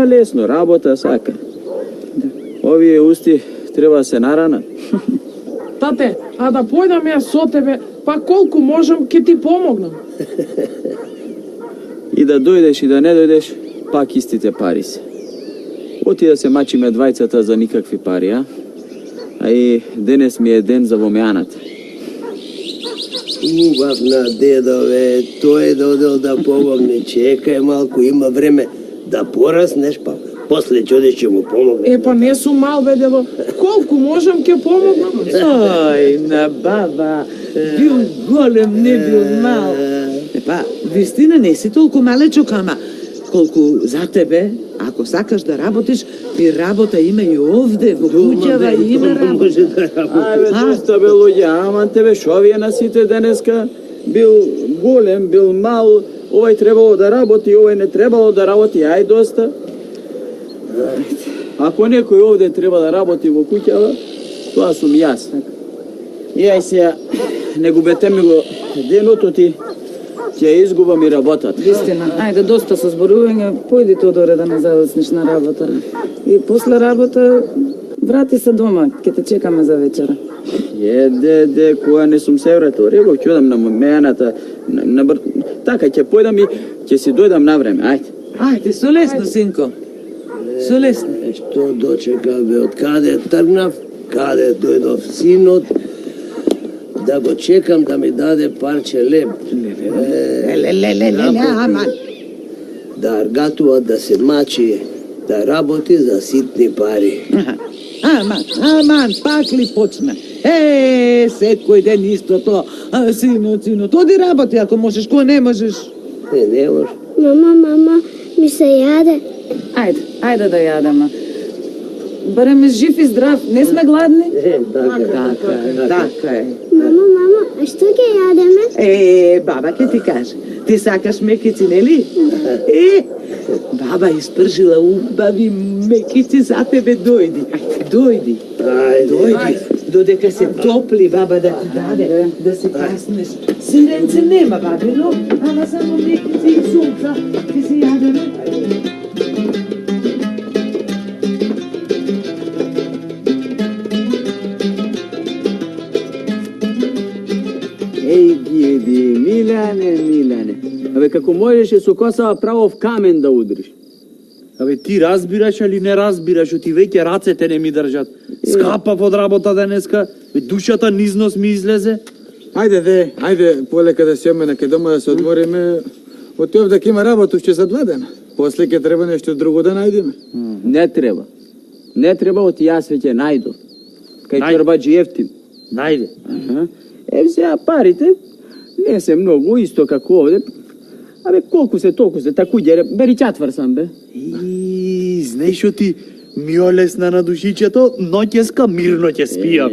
лесно, работа сака. Овие усти треба се наранат. Тате, а да појдам јас со тебе, па колку можам ќе ти помогнам. И да дојдеш и да не дојдеш, пак истите пари се. Оти да се мачиме двајцата за никакви пари, а? А и денес ми е ден за вомеаната. Убав на дедове, тој е додел да помогне, чекај малку, има време да пораснеш, па после ќе одиш ќе му помогне. Па не сум мал, бе, дедо. Колку можам ќе помогнам. Ој, на баба, бил голем, не бил мал. Па, вистина не си толку малечок, ама колку за тебе, ако сакаш да работиш, и работа има и овде, во куќава има работа. Може да работи. Ајбе, доста бе луѓе, ама тебе шо вие на сите денеска? Бил голем, бил мал, овај требало да работи, овај не требало да работи, ај доста. Ако некој овде треба да работи во куќава, тоа сум јас. И ај сега, не губете ми го денот ти, ќе изгубам и работата. Вистина, ајде доста со зборување, појди Тодоре да не зависнеш на работа. И после работа врати се дома, ќе те чекаме за вечера. Де, кога не сум се вратил, реков ќе одам на мејаната, така ќе појдам и ќе си дојдам на време, ајде. Ајде, со лесно, синко. Со лесно. Што дочека бе, од каде тргнав, каде дојдов синот, да го чекам да ми даде парче леб. Аман. Да аргатува, да се мачи, да работи за ситни пари. Аман, пак ли почна? Секој ден истото. Сино, оди работи ако можеш, кој не можеш. Не може. Мама, ми се јаде. Ајде да јадеме. Барем жив и здрав, не сме гладни? Така е. Мама, а што ќе јадеме? Баба ќе ти каже. Ти сакаш мекици, нели? Баба испржила убави мекици за тебе, дојди. Додека се топли, баба да ти даде, да се каснеш. Сиренце нема, бабино, ама само мекици и сумка. Ти се јадеме. Ејди, Милане. Абе, како можеше со косава право в камен да удриш? Абе, ти разбираш или не разбираш, оти веќе рацете не ми држат. Скапав од работа денеска, душата низнос ми излезе. Ајде, полека да се омена ке дома да се одмориме. Од овде дека има работа уште за 2 дена. После ќе треба нешто друго да најдеме. Не треба, оти јас веќе најдов. Кај чорбаџи ефтин. Најде. Сега парите не се многу, исто како овде. Абе, колку се, толку се, такуѓе, бери чатвар сам, бе. Знаеш што ти ми олесна на душичето, ноќеска мирно ќе спијам.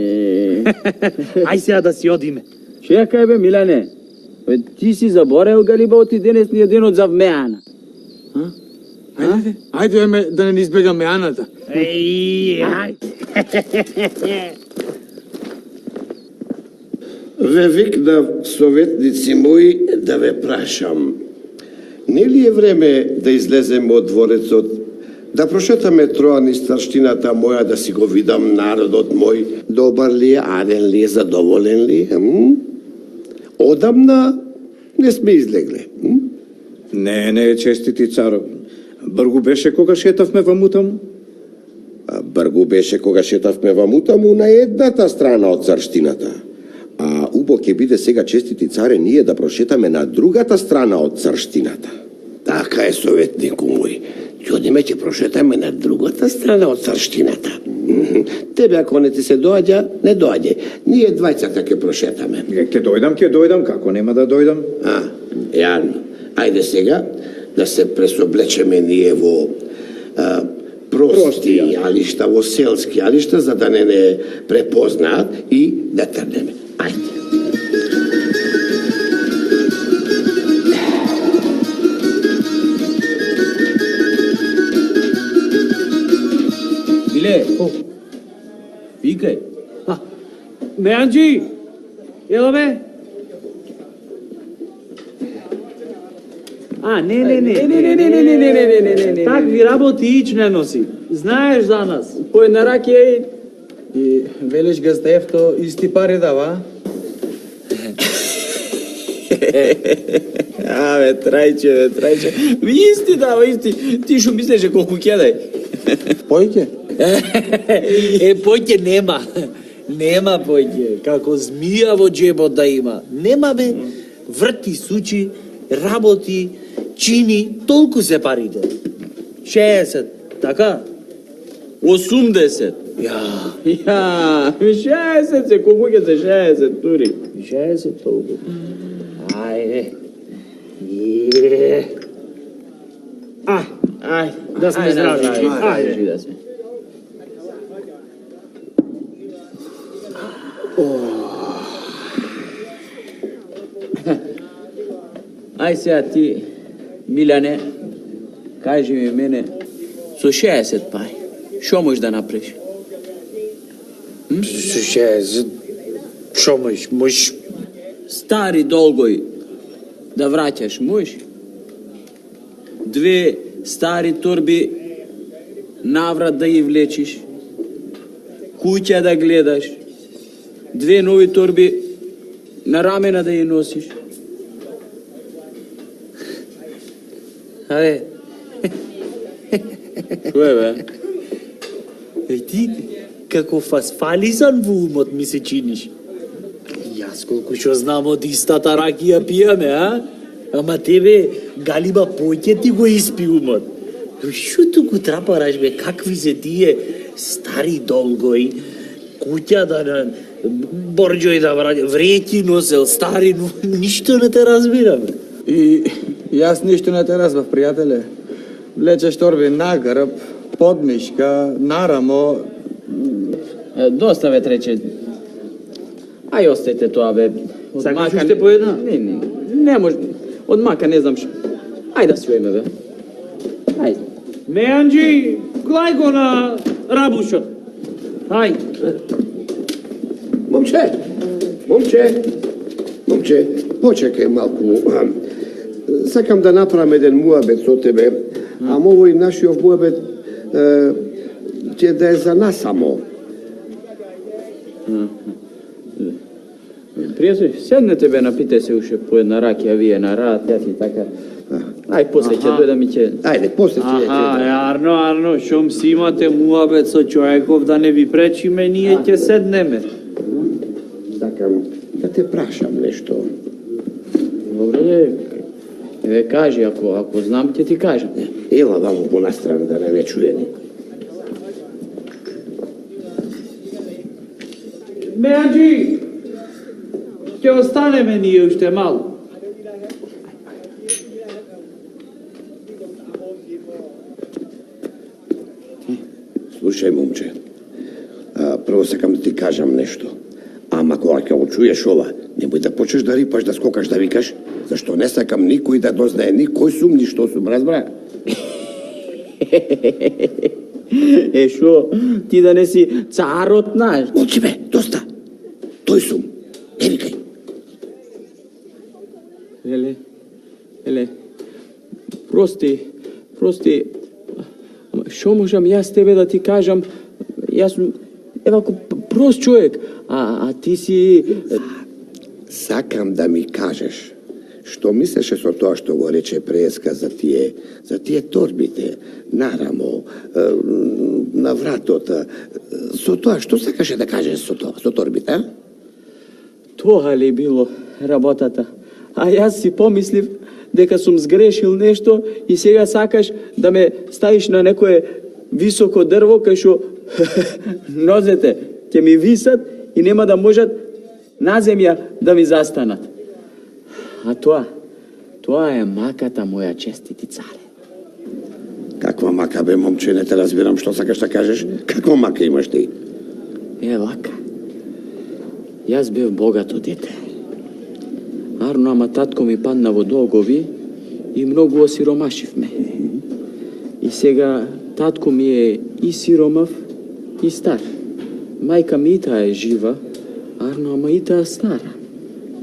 Ај сега да си одиме. Чекај, бе, Милане. Бе, ти си заборел, галиба, оти денес ни е денот за вмеана. Ајде, да не избегаме Аната. Ве викнав советници мои да ве прашам. Нели е време да излеземе од дворецот, да прошетаме Троан и старштината моја, да си го видам народот мој, добар ли е, аден ли е, задоволен ли е? Одамна не сме излегле. Не, честити царо. Бргу беше кога шетавме во Мутаму? Бргу беше кога шетавме во Мутаму на едната страна од царштината. А убо ќе биде сега, честити царе, ние да прошетаме на другата страна од царштината. Така е, советнику мој. Ќе одиме ќе прошетаме на другата страна од царштината. Тебе ако не ти се доаѓа, не доаѓај. Ние двајцата ќе прошетаме. Ќе дојдам, како нема да дојдам? Јарно. Ајде сега да се пресоблечеме ние во прости јалишта, во селски јалишта, за да не препознаат и да тргнеме. Ајде. Биле, викај. Меанџи, ело бе. А, не. Не. Такви работи ич не носи. Знаеш за нас. Пој на ракија И велиш Газдаевто исти пари дава? Трајче. Исти дава, исти. Ти шо мислеше колку ќе дај? Појке? Појќе нема. Нема појќе. Како змија во джебот да има. Нема бе. Врти, сучи, работи, чини, толку се парите. 60, така? 80. Ја, 60 се, колку ќе се 60 тури. 60 толку. Ајде. Ај, да сме здрави. Ајде. Да сме. Ај сега ти, Милјане, кажи ми мене, со 60 пари, шо можеш да направиш? 60. Шо можеш? Стари долгои да враќаш, можеш? 2 стари торби наврат да ги влечиш, куќа да гледаш, 2 нови торби на рамена да ги носиш. Ајде. Шо е, бе? Ти, како фасфализан во умот ми се чиниш. Јас колку што знам од истата ракија пијаме, а? Ама тебе, галиба поќе ти го испи умот. Шо туку трапараш, бе, какви се тие стари долгои, куќа да на борџој да вреќи носел, стари, но ништо не те разбирам. И јас ништо не те разбав, пријателе. Влечеш торби на грб, под мишка, на рамо. Доста ве трече. Ај остајте тоа, бе. Од Сакаш мака уште по една? Не може. Од мака не знам што. Ајде да си ојме, бе. Ајде. Меанџи, глај го на рабушот. Ај. Момче, почекај малку. Сакам да направам еден муабет со тебе, ама овој нашиот муабет ќе да е за нас само. Пријатели, седнете, бе, напите се уште по една ракија, вие на рад, јас и така. Ај, после ќе дојдам и ќе... Ајде, после ќе Арно, шом си имате муабет со човеков да не ви пречиме, ние ќе седнеме. Сакам да те прашам нешто. Добре, еве кажи, ако знам, ќе ти кажам. Ела вамо по настрана да не ме чуени. Меанџи, ќе останеме ние уште мало. Слушај, момче, прво сакам да ти кажам нешто. Ама кога ќе го чуеш ова, немој да почнеш да рипаш, да скокаш, да викаш, зашто не сакам никој да дознае ни кој сум, ни што сум, разбра? Шо, ти да не си царот наш? Молчи бе, доста. Тој сум. Не викај. Еле, прости, шо можам јас тебе да ти кажам, јас сум, евако, прост човек, а ти си... Сакам да ми кажеш, што мислеше со тоа што го рече Преска за тие торбите, на рамо, на вратот, со тоа, што сакаше да каже со тоа, со торбите, а? Тоа ли било работата? А јас си помислив дека сум сгрешил нешто и сега сакаш да ме ставиш на некое високо дрво кај што нозете ќе ми висат и нема да можат на земја да ми застанат. А тоа е маката моја, честити царе. Каква мака бе, момче, не те разбирам што сакаш да кажеш. Каква мака имаш ти? Вака. Јас бев богато дете. Арно, ама татко ми падна во долгови и многу осиромашивме. И сега татко ми е и сиромав и стар. Мајка ми и таа е жива, Арно, ама и таа стара.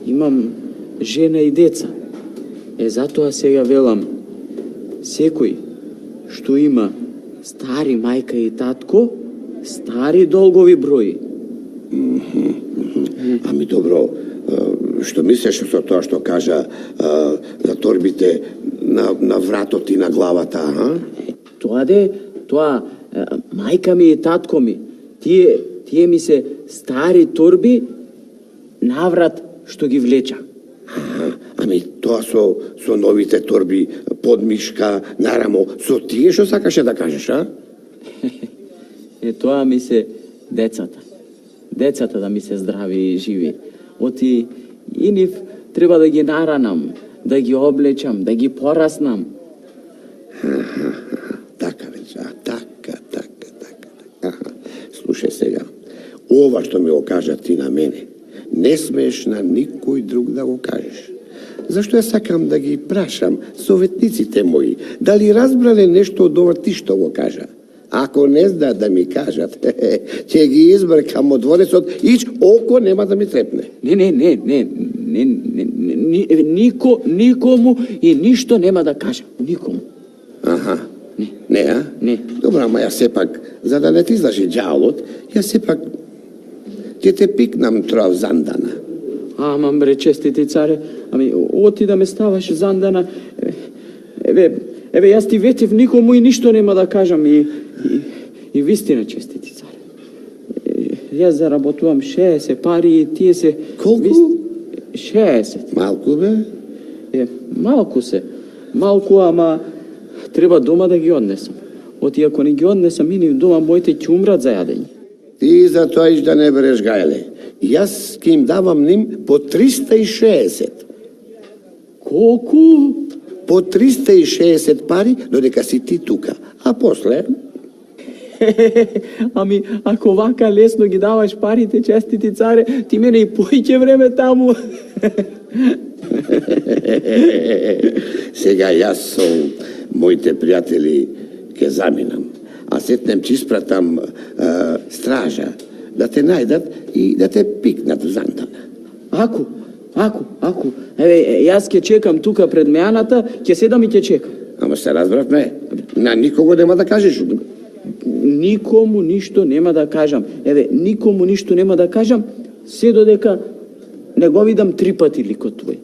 Имам жена и деца. Затоа сега велам, секој што има стари мајка и татко, стари долгови брои. Ами добро, што мислиш со тоа што кажа за торбите на вратот и на главата, а? Тоа мајка ми и татко ми, тие ми се стари торби наврат што ги влеча. Ами тоа со новите торби под мишка, нарамо, со тие што сакаше да кажеш, а? Тоа ми се децата. Децата да ми се здрави и живи. Оти и нив треба да ги наранам, да ги облечам, да ги пораснам. Така веќе, така. Слушај сега, ова што ми го кажа ти на мене, не смееш на никој друг да го кажеш. Зашто ја сакам да ги прашам советниците мои, дали разбрале нешто од ова ти што го кажа? Ако не знаат да ми кажат, ќе ги избркам од дворецот, ич око нема да ми трепне. Не, никому и ништо нема да кажам. Никому. Аха. Не, а? Не. Добро, ама ја сепак, за да не ти излажи џалот, ја сепак ќе те пикнам тров зандана. Ама бре, честити царе, ами оти да ме ставаш зандана. Еве, јас ти ветив никому и ништо нема да кажам и вистина, честити царе. Јас заработувам 60 пари и тие се... Колку? 60. Малку бе? Малку, ама треба дома да ги однесам. Оти ако не ги однесам и нив дома, моите ќе умрат за јадење. Ти за тоа иш да не береш гајле. Јас ќе им давам ним по 360. Колку? По 360 пари, додека си ти тука. А после... Ами, ако вака лесно ги даваш парите, честити царе, ти мене и поиќе време таму. Сега јас со моите пријатели ќе заминам, а сетнем че испратам стража да те најдат и да те пикнат в зантана. Ако. Еве, јас ќе чекам тука пред меаната, ќе седам и ќе чекам. Ама се разбравме, на никого нема да кажеш. Никому ништо нема да кажам. Еве, никому ништо нема да кажам, се додека не го видам 3 пати ликот твој.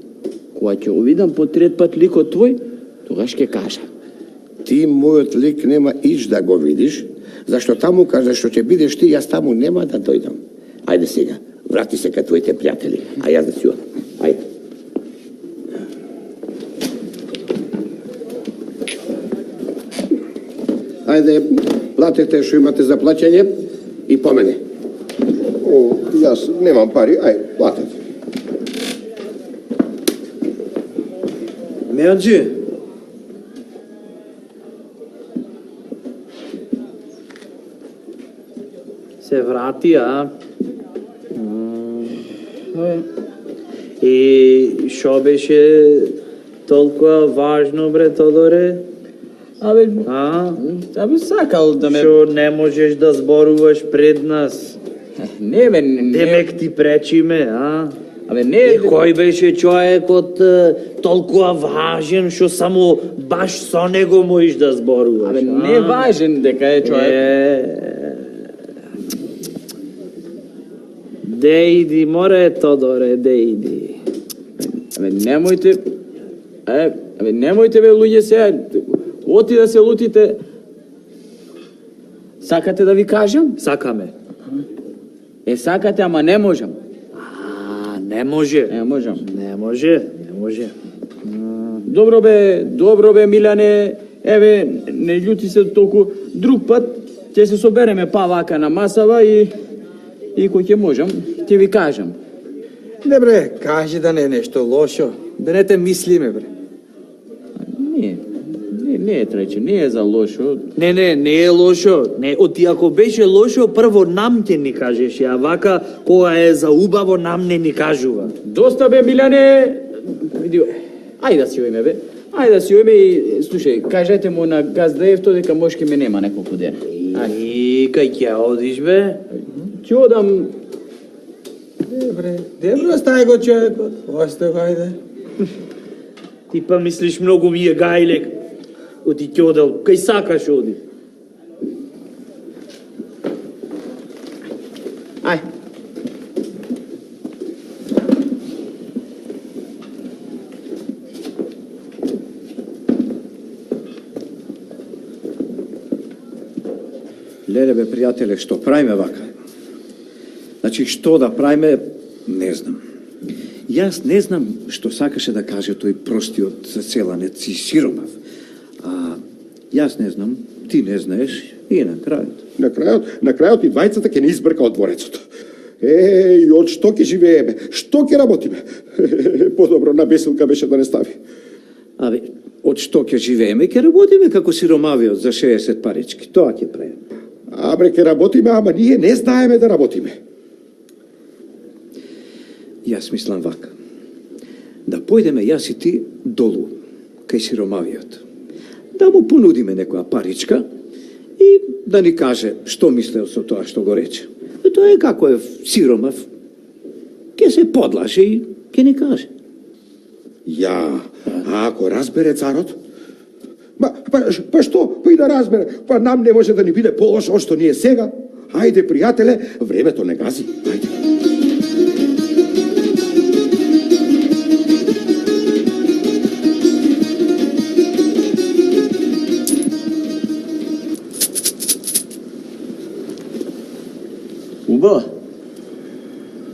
Кога ќе го видам по 3 пат ликот твој, тогаш ќе кажам. Ти мојот лик нема иш да го видиш, зашто таму кажа што ќе бидеш ти, јас таму нема да дојдам. Ајде сега, врати се кај твоите пријатели, а јас да си одам. Ајде. Ајде, платете што имате за плаќање и по мене. Јас немам пари, платете. Меаджи, се врати, а? И шо беше толкова важно, бре, Тодоре? Абе, сакал да ме... Шо не можеш да зборуваш пред нас? Не, бе, Демек ти пречиме, а? Абе, не... И кој беше човекот толкова важен, што само баш со него можеш да зборуваш? Абе, не важен дека е човек. Дејди, море, Тодоре, дејди. Абе, немојте... немојте, бе, луѓе, сега... Оти да се лутите... Сакате да ви кажам? Сакаме. Сакате, ама не можам. Не може. Не можам. Не може. Добро бе, Милане. Еве, не љути се толку. Друг пат ќе се собереме па вака на масава и кој ќе можам, ќе ви кажам. Не бре, кажи да не е нешто лошо. Да не те мислиме, бре. Не е трече, не е за лошо. Не е лошо. Не, оти ако беше лошо, прво нам ќе ни кажеш, а вака кога е за убаво нам не ни кажува. Доста бе, Милане. Види, ајде да си ојме, бе. Ајде да си ојме и слушај, кажете му на Газдаевто дека мошки ме нема неколку дена. И кај ќе одиш, бе? Ќе одам. Добре, остави го човекот. Остави го, ајде. Ти па мислиш многу ми е гајлек. Оди ќе одел, кај сакаш оди. Ај. Леле бе, пријателе, што правиме вака? Значи, што да правиме, не знам. Јас не знам што сакаше да каже тој простиот заселанец и сиромав. А јас не знам, ти не знаеш и на крајот. На крајот и двајцата ќе не избрка од дворецот. Еј, од што ќе живееме? Што ќе работиме? Подобро на бесилка беше да не стави. Абе, од што ќе живееме? Ќе работиме како сиромавиот за 60 парички. Тоа ќе правиме. Абре, ќе работиме, ама ние не знаеме да работиме. Јас мислам вака. Да појдеме јас и ти долу, кај сиромавиот. Да му понудиме некоја паричка и да ни каже што мислел со тоа што го рече. Тоа е како е сиромав. Ке се подлаже и ке ни каже. Ја, а ако разбере царот? Па што? Па и да разбере. Па нам не може да ни биде полошо што ни е сега. Ајде, пријателе, времето не гази. Ајде.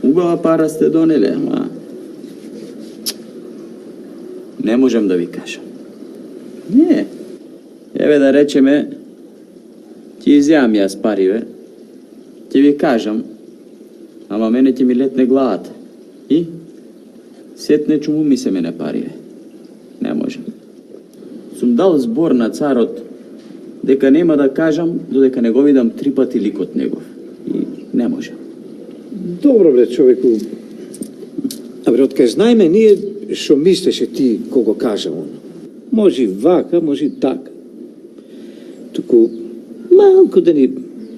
Убава пара сте донеле, ама не можам да ви кажам. Не. Еве да речеме, ќе изјавам јас париве, ќе ви кажам, ама мене ќе ми летне главата. И сетне чуму ми се мене париве. Не можам. Сум дал збор на царот дека нема да кажам додека не го видам 3 пати ликот негов. И не можам. Добро бре, човеку. Абре, откај знаеме ние што мислеше ти кога кажа он. Може вака, може така. Туку малку да ни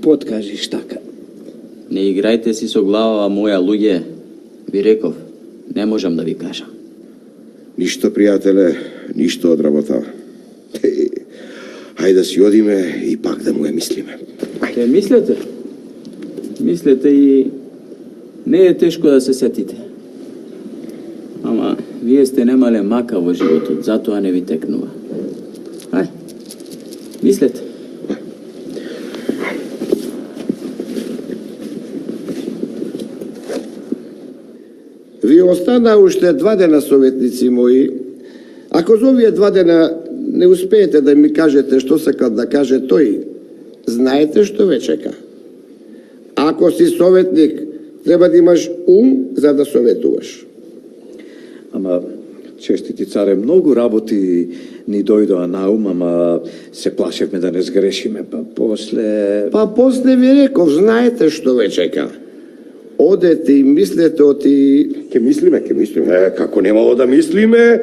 подкажеш така. Не играјте си со главава моја, луѓе. Ви реков, не можам да ви кажам. Ништо, пријателе, ништо од работа. Ајде да си одиме и пак да му ја мислиме. Те мислете? Мислете и не е тешко да се сетите. Ама, вие сте немале мака во животот, затоа не ви текнува. Ај, мислете. Ви остана уште 2 дена, советници мои. Ако за овие 2 дена не успеете да ми кажете што сакал да каже тој, знаете што ве чека. Ако си советник, треба да имаш ум за да советуваш. Ама, честити царе, многу работи ни дојдоа на ум, ама се плашевме да не сгрешиме, па после... Па после ви реков, знаете што ве чека. Одете и мислете оти... Ке мислиме. Како немало да мислиме?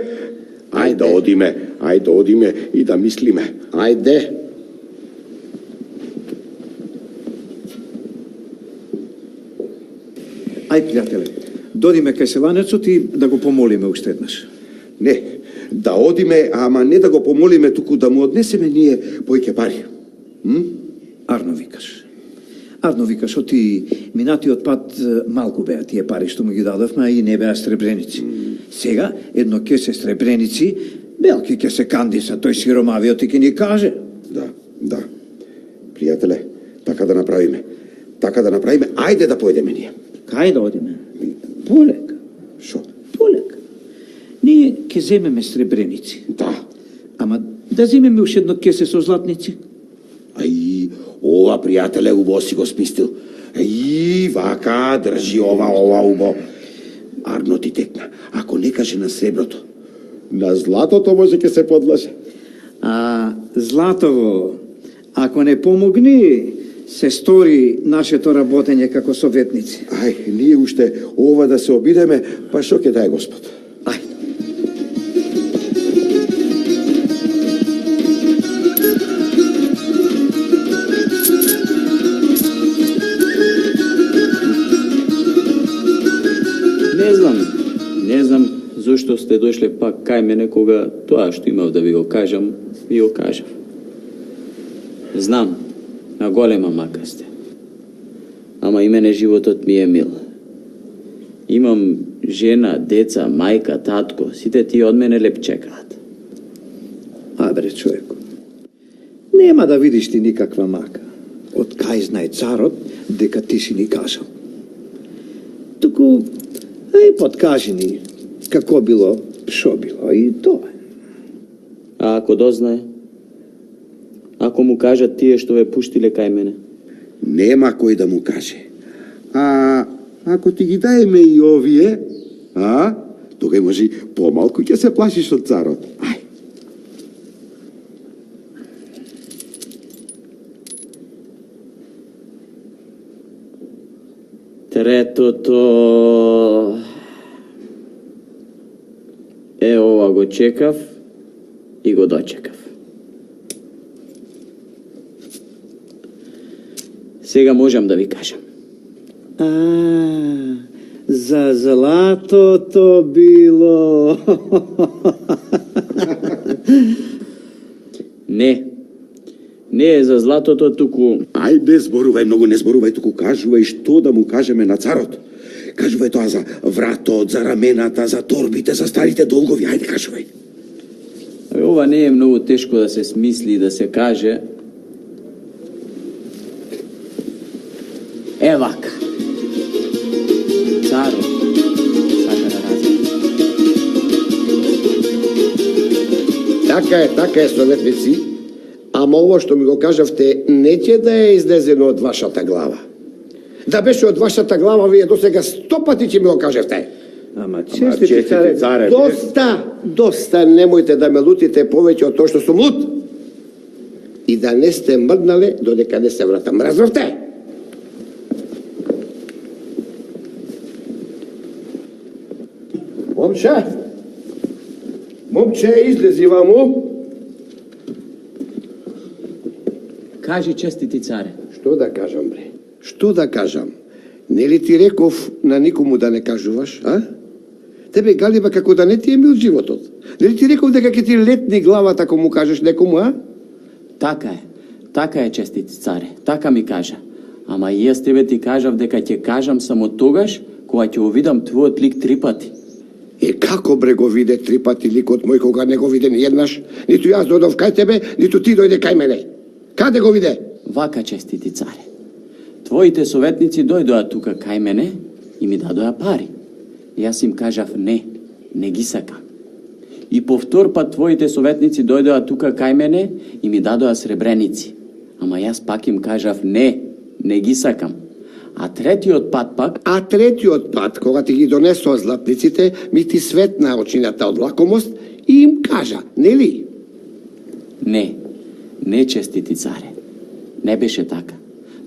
Ајде да одиме и да мислиме. Ајде. Ај, пријателе, додиме кај селанецот и да го помолиме уште еднаш. Не, да одиме, ама не да го помолиме, туку да му однесеме ние поиќе пари. Арно викаш, оти минатиот пат малку беа тие пари што му ги дадовме, а и не беа сребреници. Сега, едно кесе сребреници, белки ќе се кандиса, тој сиромавиот и ќе ни каже. Да. Пријателе, така да направиме. Ајде да појдеме ние. Кај да одиме? Полека. Шо? Полека. Ние ќе земеме сребреници. Да. Ама да земеме уште едно кесе со златници. Ај, ова, пријателе, убаво си го смистил. Ај, вака, држи ова убаво. Арно ти текна. Ако не каже на среброто, на златото може ќе се подлаже. А златово, ако не помогни, се стори нашето работење како советници. Ај, ние уште ова да се обидеме, па шо ќе дај Господ? Ај. Не знам што сте дошле пак кај мене кога тоа што имав да ви го кажам, ви го кажав. Знам, на голема мака сте. Ама и мене животот ми е мил. Имам жена, деца, мајка, татко, сите тие од мене леп чекаат. А бре, човеко, нема да видиш ти никаква мака. Од кај знае царот дека ти си ни кажал. Туку, подкажи ни како било, шо било и тоа. А ако дознае? Ако му кажат тие што ве пуштиле кај мене? Нема кој да му каже. А ако ти ги даеме и овие, тогаш може помалку ќе се плашиш од царот. Ај. Третото... ова го чекав и го дочекав. Сега можам да ви кажам. За златото било. Не. Не е за златото, туку... Ај, не зборувај, многу не зборувај, туку кажувај што да му кажеме на царот. Кажувај тоа за вратот, за рамената, за торбите, за старите долгови. Ајде, кажувај. Ова не е многу тешко да се смисли и да се каже. Вака. Царот сака да размени. Така е, советници, ама ово што ми го кажавте не ќе да е излезено од вашата глава. Да беше од вашата глава, вие досега 100 пати ќе ми го кажевте. Ама честити царе. Доста, немојте да ме лутите повеќе од тоа што сум лут. И да не сте мрднале додека не се вратам. Разбравте? Момче, излези ваму. Кажи, честити царе. Што да кажам, бре? Што да кажам? Нели ти реков на никому да не кажуваш, а? Тебе галиба како да не ти е мил животот. Нели ти реков дека ќе ти летни главата ако му кажеш некому, а? Така е, честити царе. Така ми кажа. Ама и јас тебе ти кажав дека ќе кажам само тогаш кога ќе увидам твојот лик 3 пати. Како бре го виде 3 пати ликот мој кога не го виде ни еднаш? Ниту јас дојдов кај тебе, ниту ти дојде кај мене. Каде го виде? Вака, честити царе. Твоите советници дојдоа тука кај мене и ми дадоа пари. Јас им кажав не ги сакам. И повтор пат твоите советници дојдоа тука кај мене и ми дадоа сребреници. Ама јас пак им кажав не ги сакам. А третиот пат, кога ти ги донесоа златниците, ми ти светна очината од лакомост и им кажа, нели? Не, честити царе. Не беше така.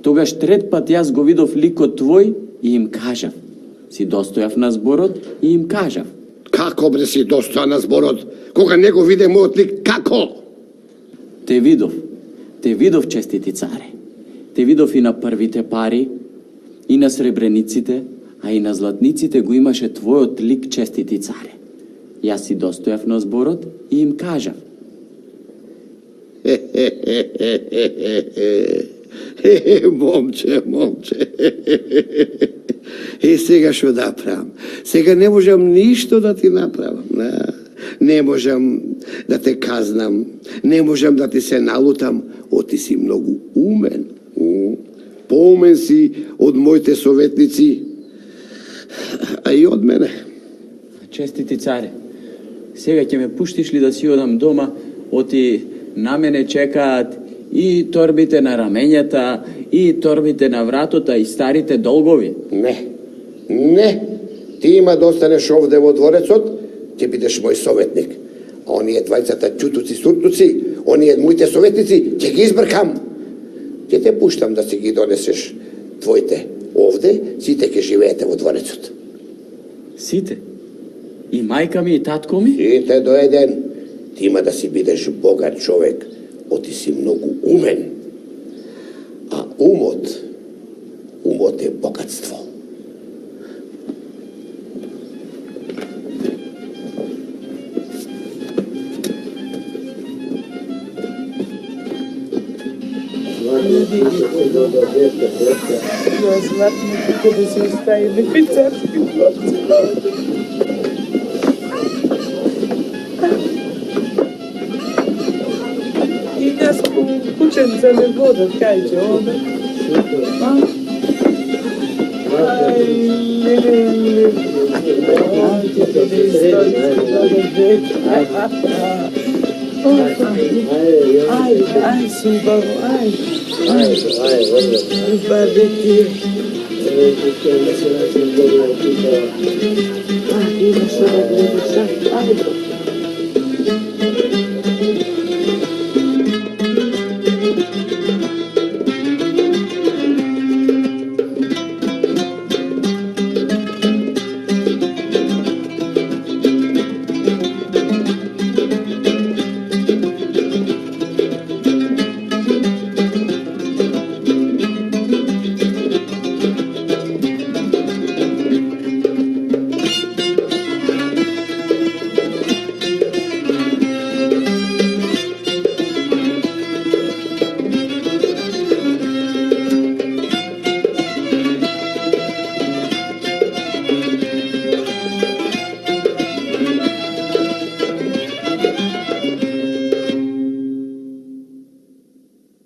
Тогаш трет пат јас го видов ликот твој и им кажав. Си достојав на зборот и им кажав. Како бре си достоја на зборот? Кога не го виде мојот лик, како? Те видов, честити царе. Те видов и на првите пари, и на сребрениците, а и на златниците го имаше твојот лик, честити царе. Јас си достојав на зборот и им кажав. Момче. Сега што да правам? Сега не можам ништо да ти направам. Не можам да те казнам, не можам да ти се налутам, оти си многу умен. Поумен си од моите советници, а и од мене. Честити царе, сега ќе ме пуштиш ли да си одам дома, оти на мене чекаат и торбите на рамењата, и торбите на вратота, и старите долгови? Не. Ти има да останеш овде во дворецот, ќе бидеш мој советник. А оние двајцата ќутуци-суртуци, оние моите советници, ќе ги избркам. Ќе те пуштам да си ги донесеш твоите овде, сите ќе живеете во дворецот. Сите? И мајка ми, и татко ми? Сите до еден. Ти има да си бидеш богат човек, оти си многу умен. А умот е богатство. Ja zlatno kako da se ostaje carski dvorci. I jaz kućenca ne voda, kaj će onda? Aj, lili. Aj, subaru, aj. Babeti. Aj, imaš ovo, gledaš, aj.